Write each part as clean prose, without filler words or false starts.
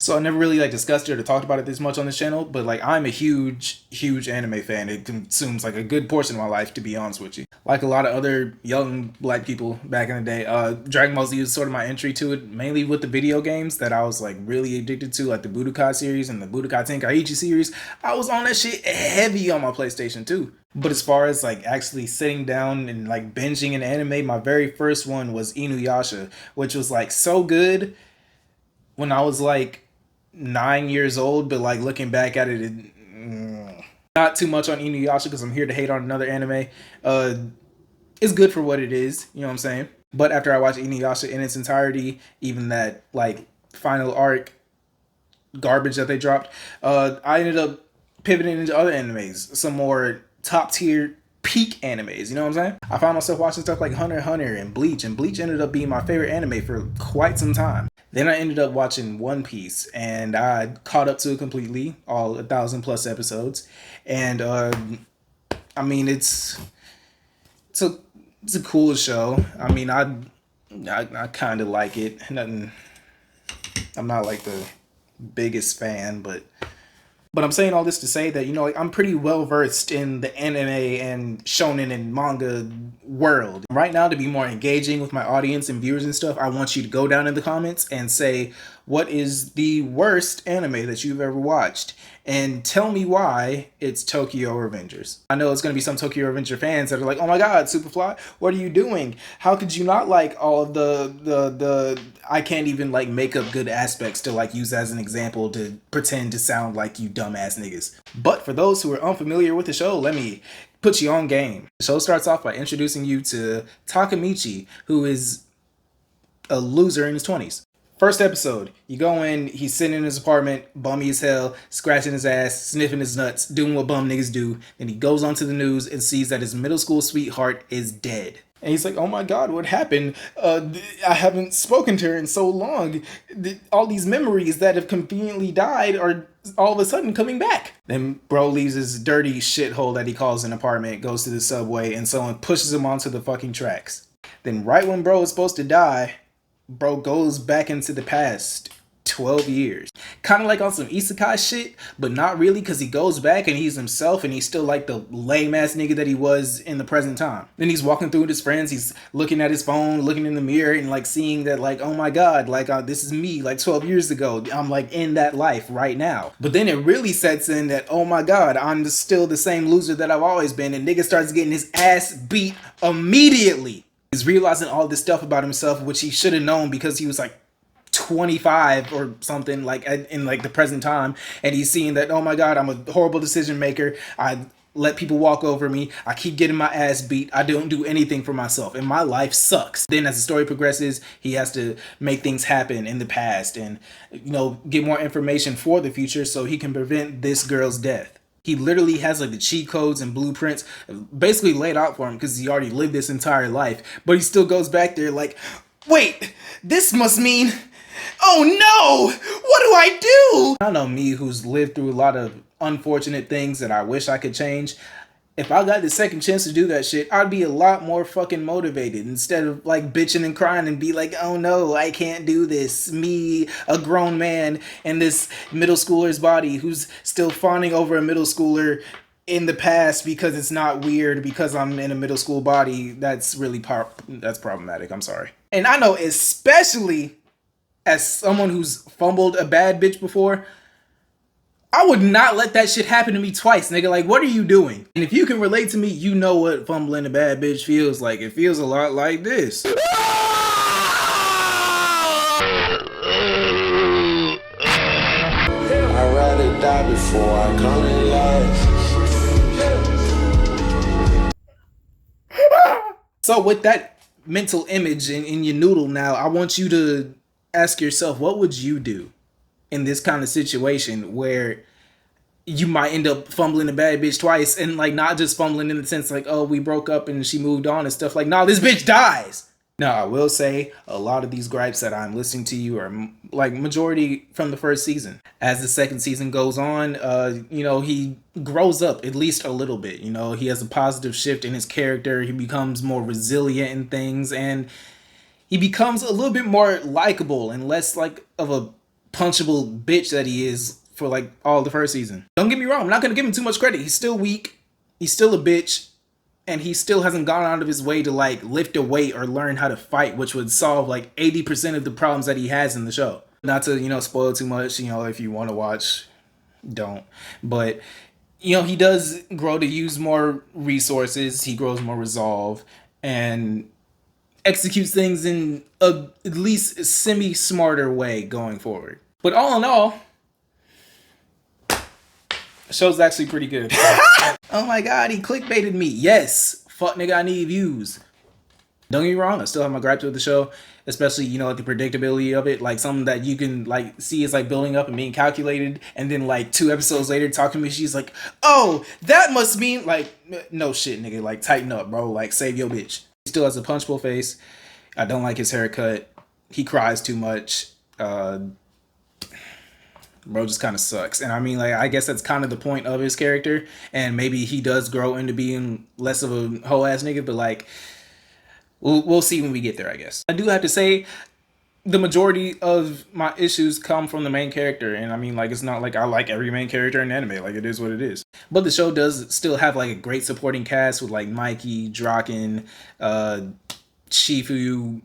So I never really like discussed it or talked about it this much on this channel, but like I'm a huge anime fan. It consumes like a good portion of my life, to be honest with you. Like a lot of other young black people back in the day, Dragon Ball Z was sort of my entry to it, mainly with the video games that I was like really addicted to, like the Budokai series and the Budokai Tenkaichi series. I was on that shit heavy on my PlayStation 2. But as far as like actually sitting down and like binging an anime, my very first one was Inuyasha, which was like so good when I was like 9 years old, but like looking back at it, not too much on Inuyasha because I'm here to hate on another anime. It's good for what it is, you know what I'm saying? But after I watched Inuyasha in its entirety, even that like final arc garbage that they dropped, I ended up pivoting into other animes, some more top tier peak animes, you know what I'm saying? I found myself watching stuff like Hunter x Hunter and Bleach ended up being my favorite anime for quite some time. Then I ended up watching One Piece, and I caught up to it completely, all 1,000+ episodes. And I mean, it's a cool show. I mean, I kind of like it. Nothing. I'm not like the biggest fan, but I'm saying all this to say that, you know, like, I'm pretty well versed in the anime and shonen and manga world. Right now, to be more engaging with my audience and viewers and stuff, I want you to go down in the comments and say, what is the worst anime that you've ever watched? And tell me why it's Tokyo Revengers. I know it's going to be some Tokyo Revenger fans that are like, oh my god, Superfly, what are you doing? How could you not like all of the I can't even like make up good aspects to like use as an example to pretend to sound like you dumbass niggas. But for those who are unfamiliar with the show, let me put you on game. The show starts off by introducing you to Takemichi, who is a loser in his 20s. First episode, you go in, he's sitting in his apartment, bummy as hell, scratching his ass, sniffing his nuts, doing what bum niggas do. Then he goes onto the news and sees that his middle school sweetheart is dead. And he's like, oh my god, what happened? I haven't spoken to her in so long. All these memories that have conveniently died are all of a sudden coming back. Then bro leaves his dirty shithole that he calls an apartment, goes to the subway, and someone pushes him onto the fucking tracks. Then right when bro is supposed to die, bro goes back into the past 12 years. Kind of like on some isekai shit, but not really, because he goes back and he's himself and he's still like the lame ass nigga that he was in the present time. Then he's walking through with his friends, he's looking at his phone, looking in the mirror and like seeing that like, oh my god, like this is me like 12 years ago. I'm like in that life right now. But then it really sets in that, oh my god, I'm still the same loser that I've always been, and nigga starts getting his ass beat immediately. He's realizing all this stuff about himself, which he should have known because he was like 25 or something like in like the present time, and he's seeing that, oh my god, I'm a horrible decision maker. I let people walk over me. I keep getting my ass beat. I don't do anything for myself, and my life sucks. Then as the story progresses, he has to make things happen in the past and, you know, get more information for the future so he can prevent this girl's death. He literally has like the cheat codes and blueprints basically laid out for him because he already lived this entire life. But he still goes back there like, wait, this must mean, oh no, what do I do? I know me, who's lived through a lot of unfortunate things that I wish I could change. If I got the second chance to do that shit, I'd be a lot more fucking motivated instead of like bitching and crying and be like, oh no, I can't do this. Me, a grown man in this middle schooler's body who's still fawning over a middle schooler in the past because it's not weird because I'm in a middle school body. That's really that's problematic. I'm sorry. And I know, especially as someone who's fumbled a bad bitch before, I would not let that shit happen to me twice, nigga. Like, what are you doing? And if you can relate to me, you know what fumbling a bad bitch feels like. It feels a lot like this. I'd rather die before I come in life. So with that mental image in your noodle now, I want you to ask yourself, what would you do in this kind of situation where you might end up fumbling a bad bitch twice, and like not just fumbling in the sense like, oh, we broke up and she moved on and stuff, like, nah, this bitch dies. Now, I will say a lot of these gripes that I'm listening to you are like majority from the first season. As the second season goes on, you know, he grows up at least a little bit. You know, he has a positive shift in his character. He becomes more resilient in things, and he becomes a little bit more likable and less like of a punchable bitch that he is for like all the first season. Don't get me wrong, I'm not gonna give him too much credit. He's still weak, he's still a bitch, and he still hasn't gone out of his way to like lift a weight or learn how to fight, which would solve like 80% of the problems that he has in the show. Not to, you know, spoil too much, you know, if you want to watch, don't. But, you know, he does grow to use more resources, he grows more resolve, and executes things in a at least semi-smarter way going forward. But all in all, the show's actually pretty good. Oh my god, he clickbaited me. Yes, fuck nigga, I need views. Don't get me wrong, I still have my gripes with the show, especially, you know, like the predictability of it, like something that you can like see is like building up and being calculated, and then like 2 episodes later talking to me, she's like, oh, that must mean like, no shit nigga, like tighten up bro, like save your bitch. He still has a punchable face. I don't like his haircut. He cries too much. Bro just kind of sucks. And I mean, like, I guess that's kind of the point of his character. And maybe he does grow into being less of a whole ass nigga, but like, we'll see when we get there, I guess. I do have to say, the majority of my issues come from the main character. And I mean, like, it's not like I like every main character in anime. Like, it is what it is. But the show does still have like a great supporting cast with like Mikey, Draken, Shifu.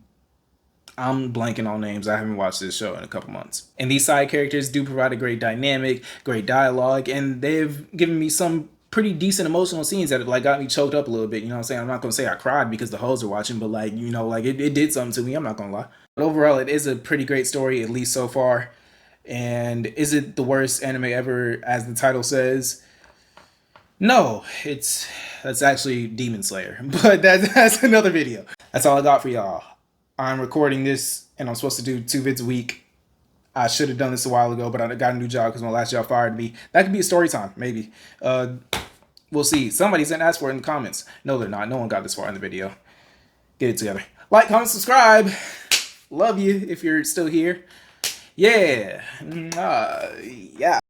I'm blanking on names. I haven't watched this show in a couple months. And these side characters do provide a great dynamic, great dialogue, and they've given me some pretty decent emotional scenes that like got me choked up a little bit. You know what I'm saying? I'm not gonna say I cried because the hoes are watching, but like, you know, like it did something to me. I'm not gonna lie. But overall, it is a pretty great story, at least so far. And is it the worst anime ever, as the title says? No, that's actually Demon Slayer, but that's another video. That's all I got for y'all. I'm recording this and I'm supposed to do 2 vids a week. I should have done this a while ago, but I got a new job because my last job fired me. That could be a story time, maybe. We'll see. Somebody's gonna ask for it in the comments. No, they're not. No one got this far in the video. Get it together. Like, comment, subscribe. Love you if you're still here. Yeah. Yeah.